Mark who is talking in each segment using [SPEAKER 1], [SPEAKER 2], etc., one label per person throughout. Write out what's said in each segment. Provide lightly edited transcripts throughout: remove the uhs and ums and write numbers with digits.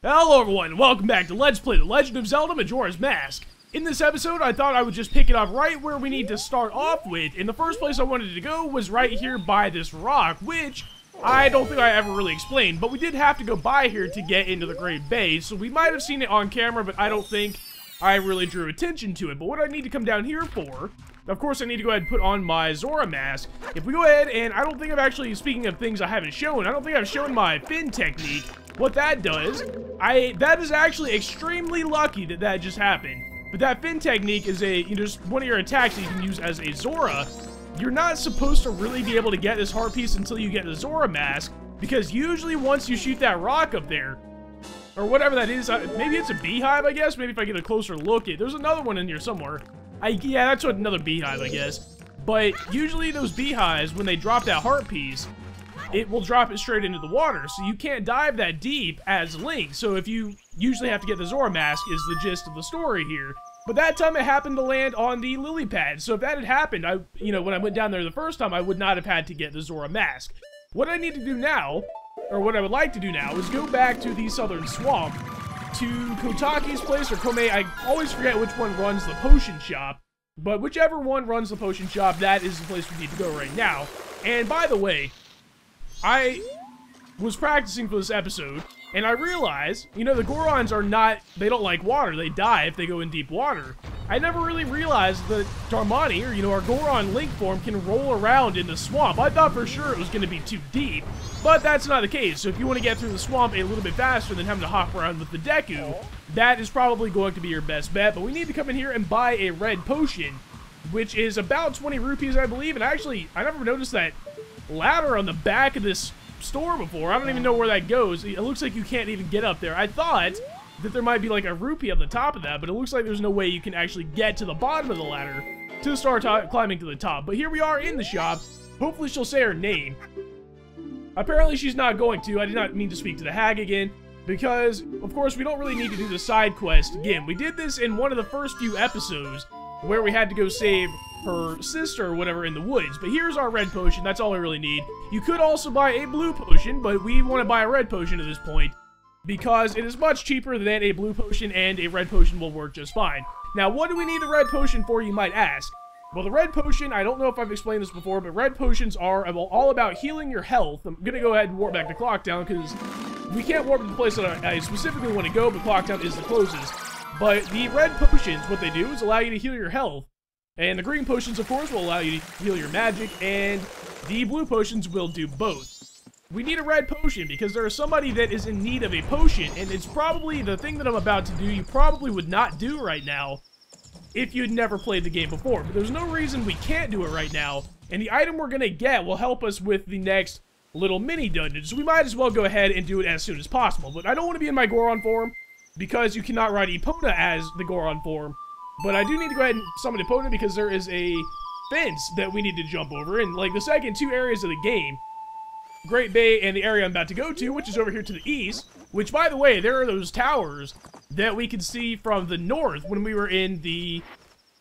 [SPEAKER 1] Hello everyone, welcome back to Let's Play The Legend of Zelda Majora's Mask. In this episode, I thought I would just pick it up right where we need to start off with. In the first place I wanted to go was right here by this rock, which I don't think I ever really explained, but we did have to go by here to get into the Great Bay, so we might have seen it on camera, but I don't think I really drew attention to it. But what I need to come down here for, of course I need to go ahead and put on my Zora mask. If we go ahead, and I don't think I've actually, speaking of things I haven't shown, I don't think I've shown my fin technique. What that does, that is actually extremely lucky that that just happened. But that fin technique is just one of your attacks that you can use as a Zora. You're not supposed to really be able to get this heart piece until you get the Zora mask, because usually once you shoot that rock up there, or whatever that is, maybe it's a beehive, I guess. Maybe if I get a closer look, there's another one in here somewhere. Yeah, that's what another beehive, I guess. But usually those beehives, when they drop that heart piece, it will drop it straight into the water, so you can't dive that deep as Link. So if you usually have to get the Zora mask is the gist of the story here. But that time it happened to land on the lily pad, so if that had happened, when I went down there the first time, I would not have had to get the Zora mask. What I need to do now, or what I would like to do now, is go back to the southern swamp, to Kotaki's place, or Kome. I always forget which one runs the potion shop, but whichever one runs the potion shop, that is the place we need to go right now. And by the way, I was practicing for this episode, and I realized, the Gorons are not, they don't like water, they die if they go in deep water. I never really realized that Romani, or our Goron Link form, can roll around in the swamp. I thought for sure it was going to be too deep, but that's not the case. So if you want to get through the swamp a little bit faster than having to hop around with the Deku, that is probably going to be your best bet. But we need to come in here and buy a red potion, which is about 20 rupees, I believe. And actually, I never noticed that ladder on the back of this store before. I don't even know where that goes. It looks like you can't even get up there. I thought that there might be like a rupee on the top of that, but it looks like there's no way you can actually get to the bottom of the ladder to start climbing to the top. But here we are in the shop. Hopefully she'll say her name. Apparently she's not going to. I did not mean to speak to the hag again, because of course we don't really need to do the side quest again. We did this in one of the first few episodes where we had to go save her sister or whatever in the woods. But here's our red potion. That's all we really need. You could also buy a blue potion, but we want to buy a red potion at this point because it is much cheaper than a blue potion, and a red potion will work just fine. Now, what do we need the red potion for, you might ask? Well, the red potion, I don't know if I've explained this before, but red potions are all about healing your health. I'm going to go ahead and warp back to Clocktown because we can't warp to the place that I specifically want to go, but Clocktown is the closest. But the red potions, what they do is allow you to heal your health. And the green potions, of course, will allow you to heal your magic, and the blue potions will do both. We need a red potion because there is somebody that is in need of a potion, and it's probably the thing that I'm about to do you probably would not do right now if you'd never played the game before. But there's no reason we can't do it right now, and the item we're going to get will help us with the next little mini dungeon, so we might as well go ahead and do it as soon as possible. But I don't want to be in my Goron form because you cannot ride Epona as the Goron form. But I do need to go ahead and summon Epona because there is a fence that we need to jump over. And like the second two areas of the game, Great Bay and the area I'm about to go to, which is over here to the east, which, by the way, there are those towers that we could see from the north when we were in the...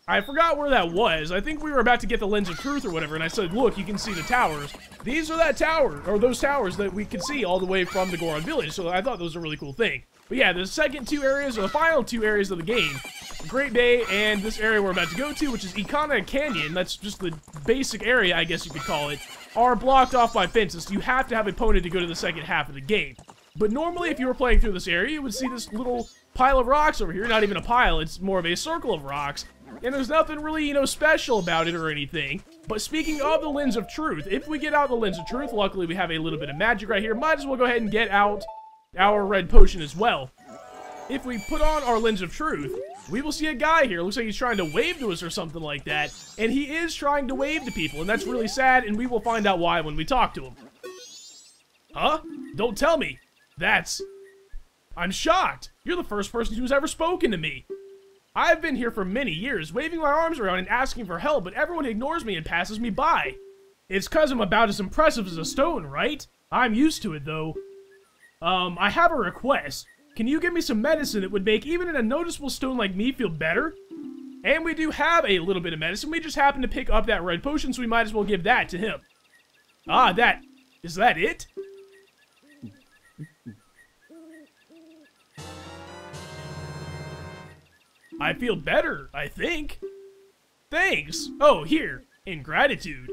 [SPEAKER 1] I forgot where that was. I think we were about to get the Lens of Truth or whatever, and I said, look, you can see the towers. These are that tower, or those towers that we could see all the way from the Goron village, so I thought those were a really cool thing. But yeah, the second two areas, or the final two areas of the game, Great Bay and this area we're about to go to, which is Ikana Canyon, that's just the basic area, I guess you could call it, are blocked off by fences, so you have to have an opponent to go to the second half of the game. But normally, if you were playing through this area, you would see this little pile of rocks over here. Not even a pile, it's more of a circle of rocks. And there's nothing really, special about it or anything. But speaking of the Lens of Truth, if we get out the Lens of Truth, luckily we have a little bit of magic right here, might as well go ahead and get out our red potion as well. If we put on our Lens of Truth, we will see a guy here. Looks like he's trying to wave to us or something like that. And he is trying to wave to people, and that's really sad, and we will find out why when we talk to him. Huh? Don't tell me. I'm shocked. You're the first person who's ever spoken to me. I've been here for many years, waving my arms around and asking for help, but everyone ignores me and passes me by. It's 'cause I'm about as impressive as a stone, right? I'm used to it, though. I have a request. Can you give me some medicine that would make even a noticeable stone like me feel better? And we do have a little bit of medicine. We just happen to pick up that red potion, so we might as well give that to him. Is that it? I feel better, I think. Thanks. Oh, here, in gratitude.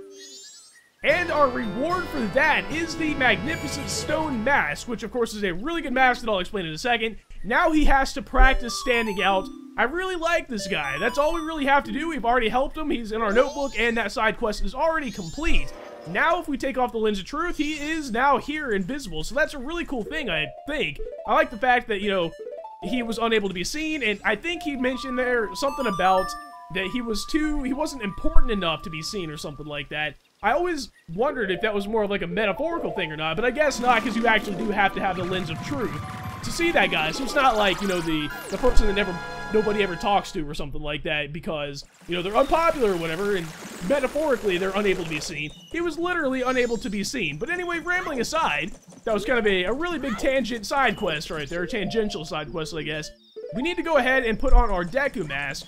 [SPEAKER 1] And our reward for that is the magnificent stone mask, which of course is a really good mask that I'll explain in a second. Now he has to practice standing out. I really like this guy. That's all we really have to do. We've already helped him. He's in our notebook, and that side quest is already complete. Now, if we take off the Lens of Truth, he is now here invisible. So that's a really cool thing, I think. I like the fact that, you know, he was unable to be seen, and I think he mentioned there something about that he wasn't important enough to be seen or something like that. I always wondered if that was more of like a metaphorical thing or not, but I guess not, because you actually do have to have the Lens of Truth to see that guy. So it's not like, you know, the person that nobody ever talks to or something like that because, you know, they're unpopular or whatever, and metaphorically they're unable to be seen. He was literally unable to be seen. But anyway, rambling aside, that was kind of a really big tangent side quest right there, a tangential side quest, I guess. We need to go ahead and put on our Deku mask,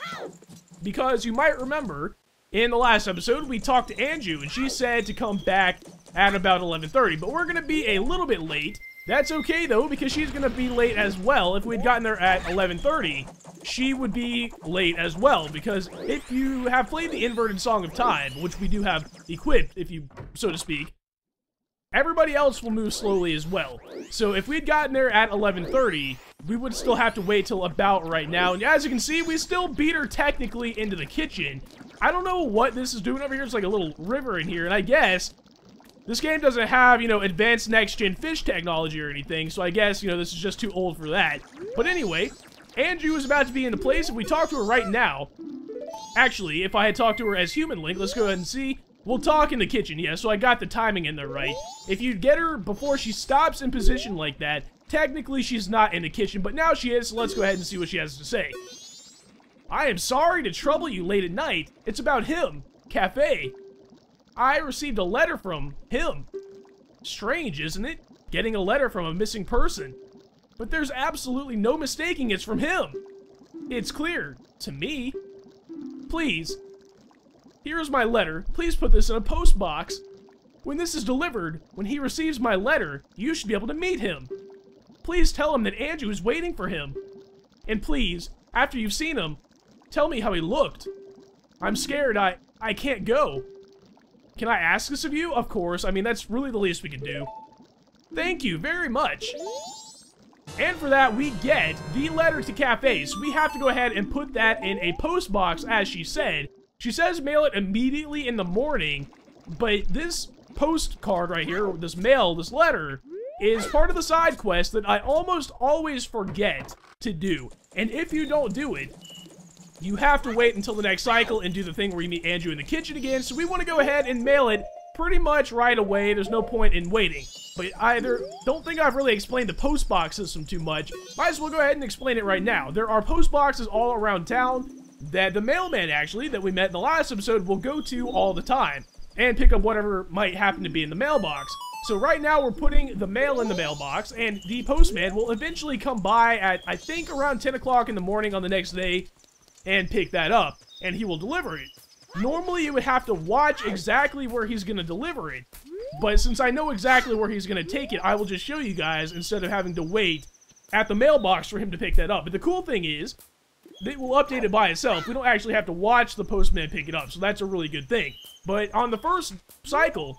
[SPEAKER 1] because you might remember, in the last episode, we talked to Anju, and she said to come back at about 11:30, but we're going to be a little bit late. That's okay, though, because she's going to be late as well. If we'd gotten there at 11:30, she would be late as well, because if you have played the inverted Song of Time, which we do have equipped, if you, so to speak, everybody else will move slowly as well. So if we'd gotten there at 11:30, we would still have to wait till about right now. And as you can see, we still beat her technically into the kitchen. I don't know what this is doing over here. It's like a little river in here, and I guess this game doesn't have, you know, advanced next-gen fish technology or anything, so I guess, you know, this is just too old for that. But anyway, Anju is about to be in the place. If we talk to her right now, actually, if I had talked to her as Human Link, let's go ahead and see. We'll talk in the kitchen, yeah, so I got the timing in there right. If you get her before she stops in position like that, technically she's not in the kitchen, but now she is, so let's go ahead and see what she has to say. I am sorry to trouble you late at night. It's about him. Cafe. I received a letter from him. Strange, isn't it? Getting a letter from a missing person. But there's absolutely no mistaking it's from him. It's clear. To me. Please. Here's my letter. Please put this in a post box. When this is delivered, when he receives my letter, you should be able to meet him. Please tell him that Anju is waiting for him. And please, after you've seen him, tell me how he looked. I'm scared. I can't go. Can I ask this of you? Of course. I mean, that's really the least we can do. Thank you very much. And for that, we get the letter to Cafe. So we have to go ahead and put that in a post box, as she said. She says mail it immediately in the morning, but this postcard right here, this letter, is part of the side quest that I almost always forget to do. And if you don't do it, you have to wait until the next cycle and do the thing where you meet Anju in the kitchen again, so we want to go ahead and mail it pretty much right away. There's no point in waiting. But I don't think I've really explained the post box system too much. Might as well go ahead and explain it right now. There are post boxes all around town that the mailman, actually, that we met in the last episode, will go to all the time and pick up whatever might happen to be in the mailbox. So right now we're putting the mail in the mailbox, and the postman will eventually come by at, I think, around 10 o'clock in the morning on the next day and pick that up, and he will deliver it. Normally you would have to watch exactly where he's going to deliver it, but since I know exactly where he's going to take it, I will just show you guys instead of having to wait at the mailbox for him to pick that up. But the cool thing is, it will update it by itself. We don't actually have to watch the postman pick it up, so that's a really good thing. But on the first cycle,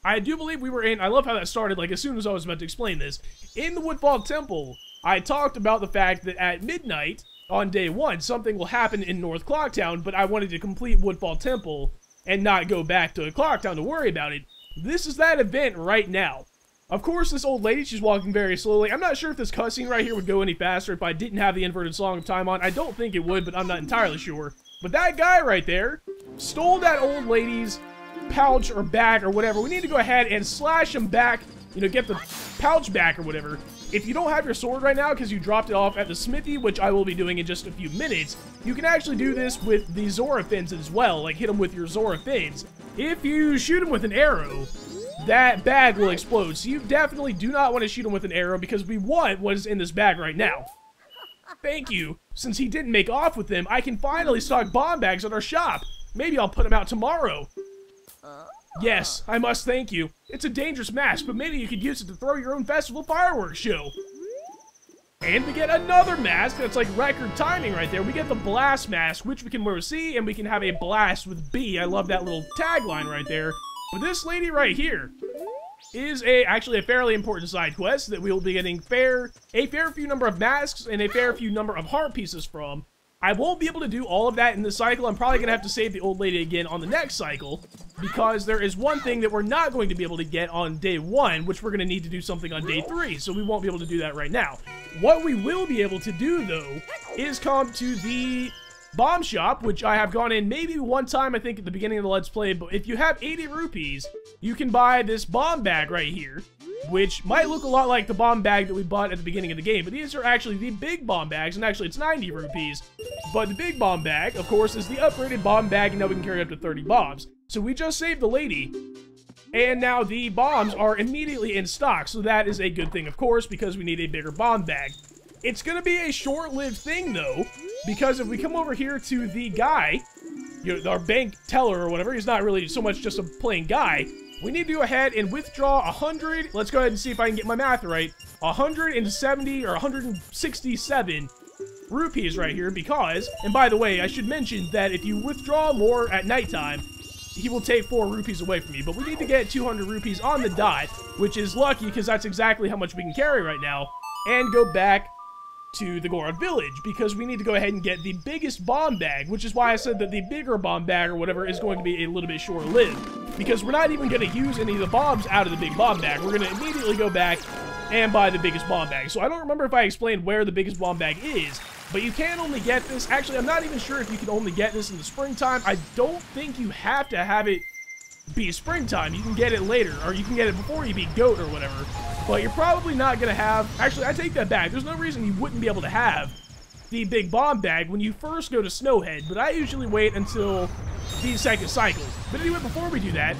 [SPEAKER 1] I do believe we were in, I love how that started, like as soon as I was about to explain this, in the Woodfall Temple, I talked about the fact that at midnight, on day 1, something will happen in North Clocktown, but I wanted to complete Woodfall Temple and not go back to Clocktown to worry about it. This is that event right now. Of course, this old lady, she's walking very slowly. I'm not sure if this cutscene right here would go any faster if I didn't have the inverted Song of Time on. I don't think it would, but I'm not entirely sure. But that guy right there stole that old lady's pouch or bag or whatever. We need to go ahead and slash him back, you know, get the pouch back or whatever. If you don't have your sword right now because you dropped it off at the smithy, which I will be doing in just a few minutes, you can actually do this with the Zora fins as well, like hit him with your Zora fins. If you shoot him with an arrow, that bag will explode, so you definitely do not want to shoot him with an arrow because we want what is in this bag right now. Thank you. Since he didn't make off with them, I can finally stock bomb bags at our shop. Maybe I'll put them out tomorrow. Yes, I must thank you. It's a dangerous mask, but maybe you could use it to throw your own festival fireworks show. And we get another mask that's like record timing right there. We get the blast mask, which we can wear with C, and we can have a blast with B. I love that little tagline right there. But this lady right here is actually a fairly important side quest that we will be getting a fair few number of masks and a fair few number of heart pieces from. I won't be able to do all of that in this cycle. I'm probably going to have to save the old lady again on the next cycle, because there is one thing that we're not going to be able to get on day 1, which we're going to need to do something on day 3, so we won't be able to do that right now. What we will be able to do, though, is come to the bomb shop, which I have gone in maybe one time, I think, at the beginning of the Let's Play, but if you have 80 rupees, you can buy this bomb bag right here, which might look a lot like the bomb bag that we bought at the beginning of the game, but these are actually the big bomb bags, and actually it's 90 rupees, but the big bomb bag, of course, is the upgraded bomb bag, and now we can carry up to 30 bombs. So we just saved the lady, and now the bombs are immediately in stock, so that is a good thing, of course, because we need a bigger bomb bag. It's going to be a short-lived thing, though, because if we come over here to the guy, you know, our bank teller or whatever, he's not really so much just a plain guy, we need to go ahead and withdraw 100, let's go ahead and see if I can get my math right, 170 or 167 rupees right here, because, and by the way, I should mention that if you withdraw more at nighttime, he will take 4 rupees away from you, but we need to get 200 rupees on the dot, which is lucky because that's exactly how much we can carry right now, and go back to the Goron village, because we need to go ahead and get the biggest bomb bag, which is why I said that the bigger bomb bag or whatever is going to be a little bit short-lived, because we're not even going to use any of the bombs out of the big bomb bag. We're going to immediately go back and buy the biggest bomb bag. So I don't remember if I explained where the biggest bomb bag is, but you can only get this. Actually, I'm not even sure if you can only get this in the springtime. I don't think you have to have it be springtime. You can get it later, or you can get it before you beat Goat or whatever. But you're probably not going to have... Actually, I take that back. There's no reason you wouldn't be able to have the big bomb bag when you first go to Snowhead, but I usually wait until the second cycle. But anyway, before we do that,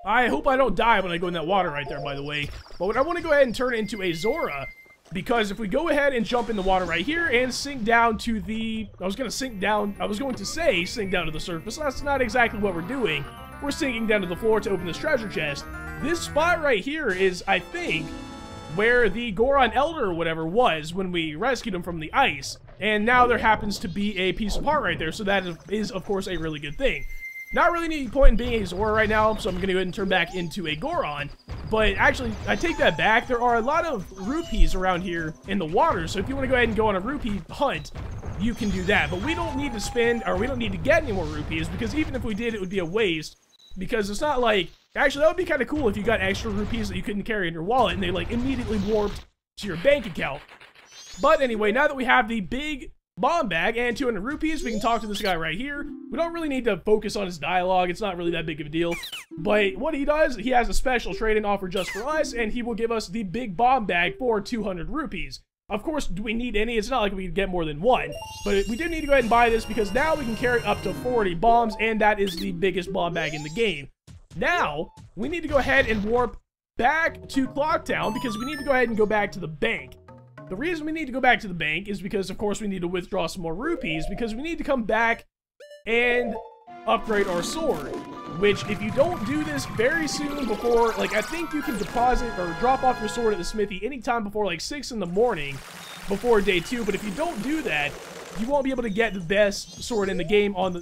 [SPEAKER 1] I hope I don't die when I go in that water right there, by the way. But I want to go ahead and turn it into a Zora, because if we go ahead and jump in the water right here and sink down to the... I was going to sink down to the surface. That's not exactly what we're doing. We're sinking down to the floor to open this treasure chest. This spot right here is, I think, where the Goron Elder or whatever was when we rescued him from the ice. And now there happens to be a piece of heart right there, so that is of course, a really good thing. Not really any point in being a Zora right now, so I'm going to go ahead and turn back into a Goron. But actually, I take that back. There are a lot of rupees around here in the water, so if you want to go ahead and go on a rupee hunt, you can do that. But we don't need to spend, or we don't need to get any more rupees, because even if we did, it would be a waste. Because it's not like... Actually, that would be kind of cool if you got extra rupees that you couldn't carry in your wallet, and they, like, immediately warped to your bank account. But anyway, now that we have the big bomb bag and 200 rupees, we can talk to this guy right here. We don't really need to focus on his dialogue. It's not really that big of a deal. But what he does, he has a special trade-in offer just for us, and he will give us the big bomb bag for 200 rupees. Of course, do we need any? It's not like we can get more than one. But we do need to go ahead and buy this, because now we can carry up to 40 bombs, and that is the biggest bomb bag in the game. Now, we need to go ahead and warp back to Clocktown, because we need to go ahead and go back to the bank. The reason we need to go back to the bank is because, of course, we need to withdraw some more rupees, because we need to come back and upgrade our sword. Which, if you don't do this very soon before, like, I think you can deposit or drop off your sword at the smithy anytime before, like, 6 in the morning before day 2, but if you don't do that, you won't be able to get the best sword in the game on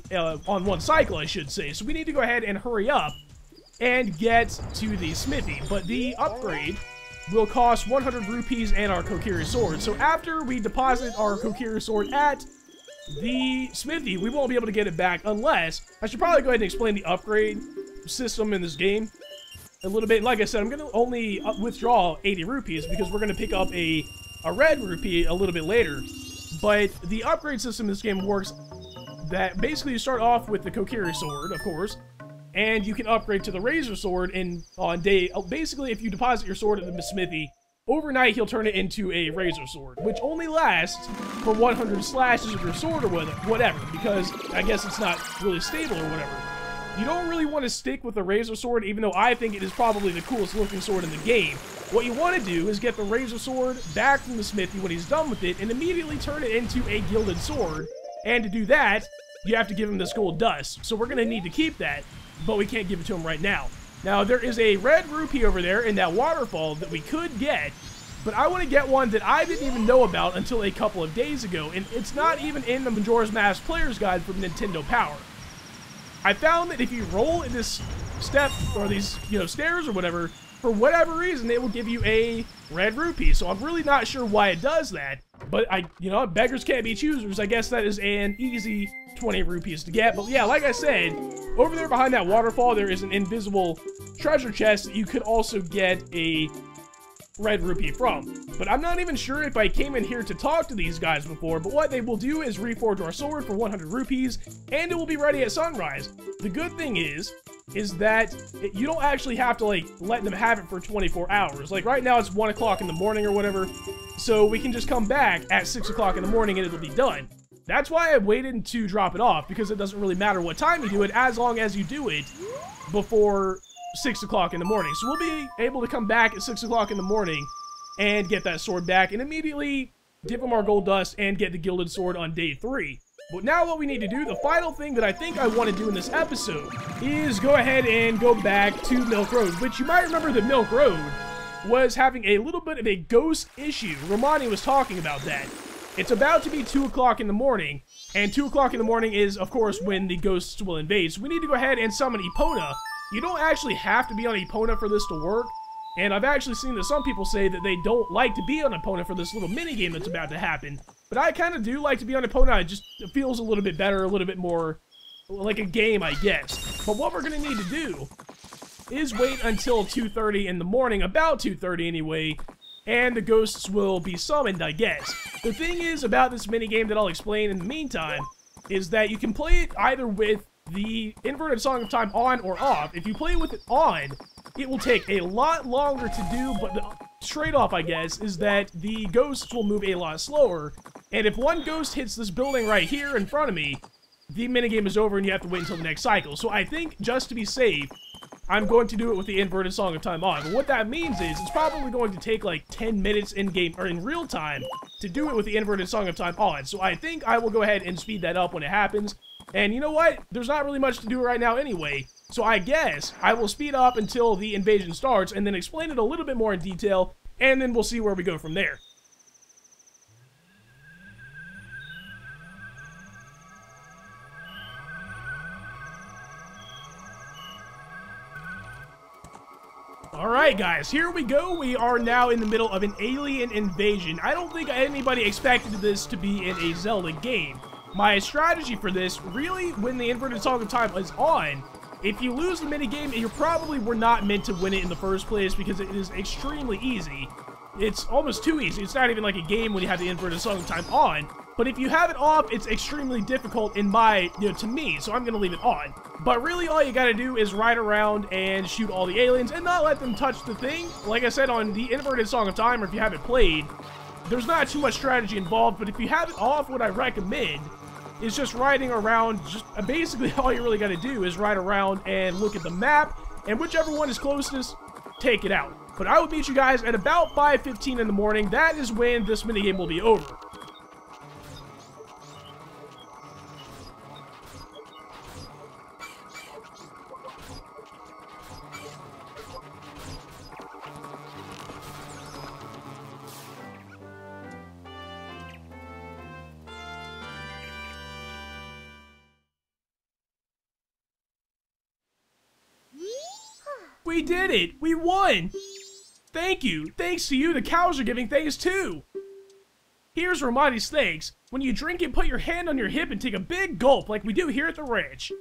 [SPEAKER 1] one cycle, I should say. So we need to go ahead and hurry up and get to the smithy. But the upgrade will cost 100 rupees and our Kokiri sword. So after we deposit our Kokiri sword at the smithy, we won't be able to get it back unless... I should probably go ahead and explain the upgrade system in this game a little bit. Like I said, I'm going to only withdraw 80 rupees because we're going to pick up a red rupee a little bit later. But the upgrade system in this game works that basically you start off with the Kokiri sword, of course, and you can upgrade to the Razor sword on day... Basically, if you deposit your sword at the smithy, overnight he'll turn it into a Razor sword, which only lasts for 100 slashes of your sword or whatever, because I guess it's not really stable or whatever. You don't really want to stick with the Razor sword, even though I think it is probably the coolest looking sword in the game. What you want to do is get the Razor sword back from the smithy when he's done with it, and immediately turn it into a gilded sword. And to do that, you have to give him this gold dust. So we're going to need to keep that, but we can't give it to him right now. Now, there is a red rupee over there in that waterfall that we could get but I want to get one that I didn't even know about until a couple of days ago, and it's not even in the Majora's Mask Player's Guide from Nintendo Power. I found that if you roll in this step, or these, stairs or whatever, for whatever reason, it will give you a red rupee. So I'm really not sure why it does that, but beggars can't be choosers. I guess that is an easy 20 rupees to get. But yeah, like I said, over there behind that waterfall, there is an invisible treasure chest that you could also get a red rupee from. But I'm not even sure if I came in here to talk to these guys before, but what they will do is reforge our sword for 100 rupees, and it will be ready at sunrise. The good thing is that you don't actually have to, let them have it for 24 hours. Like, right now it's 1 o'clock in the morning or whatever, so we can just come back at 6 o'clock in the morning and it'll be done. That's why I waited to drop it off, because it doesn't really matter what time you do it, as long as you do it before 6 o'clock in the morning. So we'll be able to come back at 6 o'clock in the morning and get that sword back, and immediately give them our gold dust and get the gilded sword on day 3. But now what we need to do, the final thing that I think I want to do in this episode, is go ahead and go back to Milk Road, which you might remember that Milk Road was having a little bit of a ghost issue. Romani was talking about that. It's about to be 2 o'clock in the morning, and 2 o'clock in the morning is, of course, when the ghosts will invade. So we need to go ahead and summon Epona. You don't actually have to be on Epona for this to work, and I've actually seen that some people say that they don't like to be on Epona for this little mini-game that's about to happen. But I kind of do like to be on Epona. It feels a little bit better, a little bit more like a game, I guess. But what we're going to need to do is wait until 2:30 in the morning, about 2:30 anyway, and the ghosts will be summoned, I guess. The thing is about this minigame that I'll explain in the meantime is that you can play it either with the inverted Song of Time on or off. If you play with it on, it will take a lot longer to do, but the trade-off, I guess, is that the ghosts will move a lot slower, and if one ghost hits this building right here in front of me, the minigame is over and you have to wait until the next cycle. So I think, just to be safe, I'm going to do it with the inverted Song of Time on. But what that means is, it's probably going to take like 10 minutes in-game, or in real time, to do it with the inverted Song of Time on. So I think I will go ahead and speed that up when it happens. And you know what? There's not really much to do right now anyway. So I guess I will speed up until the invasion starts, and then explain it a little bit more in detail, and then we'll see where we go from there. Alright guys, here we go. We are now in the middle of an alien invasion. I don't think anybody expected this to be in a Zelda game. My strategy for this, really, when the inverted Song of Time is on, if you lose the minigame, you probably were not meant to win it in the first place, because it is extremely easy. It's almost too easy. It's not even like a game when you have the inverted Song of Time on. But if you have it off, it's extremely difficult to me, so I'm going to leave it on. But really, all you got to do is ride around and shoot all the aliens and not let them touch the thing. Like I said, on the inverted Song of Time, or if you haven't played, there's not too much strategy involved, but if you have it off, what I recommend is just riding around. Just basically all you really got to do is ride around and look at the map, and whichever one is closest, take it out. But I will meet you guys at about 5:15 in the morning. That is when this minigame will be over. We did it! We won! Thank you! Thanks to you, the cows are giving thanks too! Here's Romani's thanks. When you drink it, put your hand on your hip and take a big gulp like we do here at the ranch.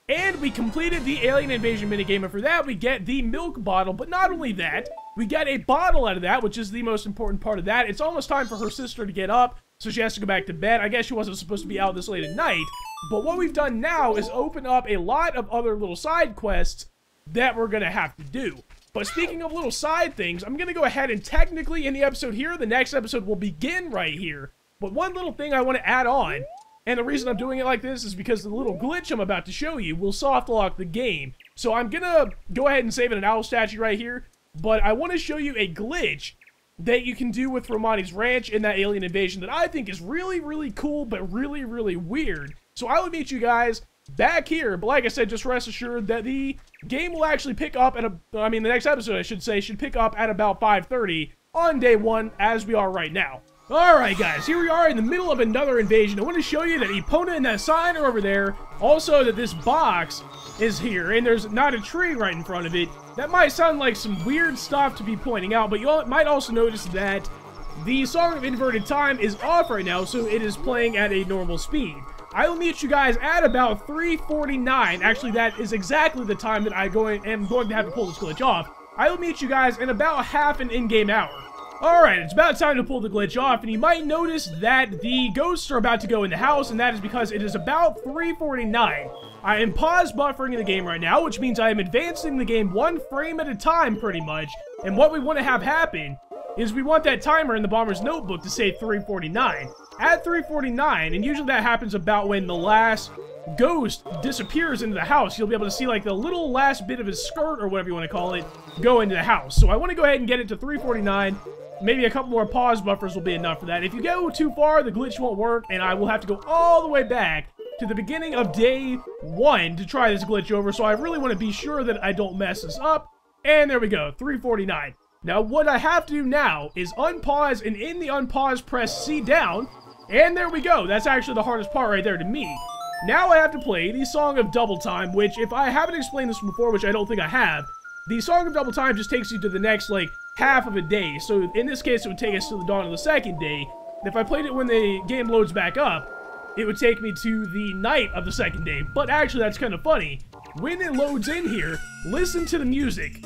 [SPEAKER 1] And we completed the alien invasion minigame, and for that we get the milk bottle. But not only that, we get a bottle out of that, which is the most important part of that. It's almost time for her sister to get up, so she has to go back to bed. I guess she wasn't supposed to be out this late at night. But what we've done now is open up a lot of other little side quests that we're gonna have to do. But speaking of little side things, I'm gonna go ahead and technically end the episode here. The next episode will begin right here. But one little thing I want to add on, and the reason I'm doing it like this is because the little glitch I'm about to show you will soft lock the game. So I'm gonna go ahead and save an owl statue right here, but I want to show you a glitch that you can do with Romani's Ranch in that alien invasion that I think is really, really cool, but really, really weird. So I will meet you guys back here, but like I said, just rest assured that the game will actually pick up at the next episode, I should say, should pick up at about 5:30, on day 1 as we are right now. Alright guys, here we are in the middle of another invasion. I want to show you that Epona and that sign are over there. Also that this box is here, and there's not a tree right in front of it. That might sound like some weird stuff to be pointing out, but you might also notice that the Song of Inverted Time is off right now, so it is playing at a normal speed. I will meet you guys at about 3:49. Actually, that is exactly the time that I am going to have to pull this glitch off. I will meet you guys in about half an in-game hour. Alright, it's about time to pull the glitch off, and you might notice that the ghosts are about to go in the house, and that is because it is about 3:49. I am pause buffering in the game right now, which means I am advancing the game 1 frame at a time, pretty much, and what we want to have happen is we want that timer in the Bomber's Notebook to say 3:49. At 3:49, and usually that happens about when the last ghost disappears into the house, you'll be able to see like the little last bit of his skirt, or whatever you want to call it, go into the house. So I want to go ahead and get it to 3:49. Maybe a couple more pause buffers will be enough for that. If you go too far, the glitch won't work, and I will have to go all the way back to the beginning of day 1 to try this glitch over, so I really want to be sure that I don't mess this up. And there we go, 3:49. Now, what I have to do now is unpause, and in the unpause, press C down, and there we go. That's actually the hardest part right there to me. Now I have to play the Song of Double Time, which, if I haven't explained this before, which I don't think I have, the Song of Double Time just takes you to the next, like, half of a day. So, in this case, it would take us to the dawn of the second day. If I played it when the game loads back up, it would take me to the night of the second day. But actually, that's kind of funny. When it loads in here, listen to the music.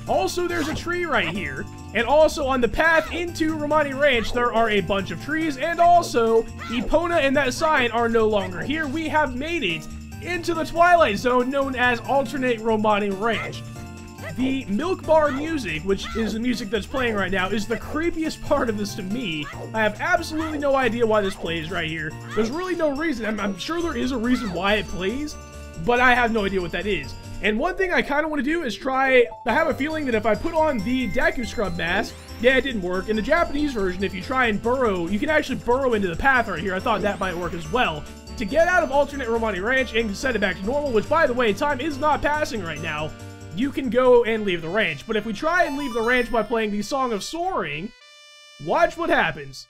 [SPEAKER 1] Also, there's a tree right here, and also on the path into Romani Ranch, there are a bunch of trees, and also, Epona and that sign are no longer here. We have made it into the Twilight Zone, known as Alternate Romani Ranch. The milk bar music, which is the music that's playing right now, is the creepiest part of this to me. I have absolutely no idea why this plays right here. There's really no reason. I'm sure there is a reason why it plays, but I have no idea what that is. And one thing I kind of want to do is I have a feeling that if I put on the Deku Scrub mask, yeah, it didn't work. In the Japanese version, if you try and burrow, you can actually burrow into the path right here. I thought that might work as well. To get out of Alternate Romani Ranch and set it back to normal, which, by the way, time is not passing right now, you can go and leave the ranch. But if we try and leave the ranch by playing the Song of Soaring, watch what happens.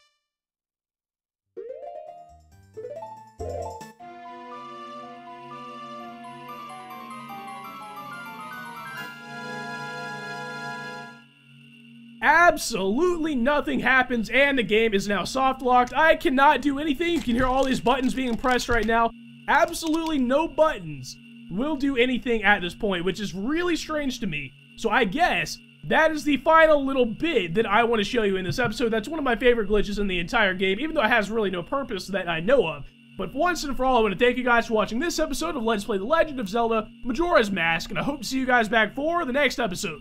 [SPEAKER 1] Absolutely nothing happens, and the game is now soft locked. I cannot do anything. You can hear all these buttons being pressed right now. Absolutely no buttons will do anything at this point, which is really strange to me. So I guess that is the final little bit that I want to show you in this episode. That's one of my favorite glitches in the entire game, even though it has really no purpose that I know of. But once and for all, I want to thank you guys for watching this episode of Let's Play The Legend of Zelda Majora's Mask, and I hope to see you guys back for the next episode.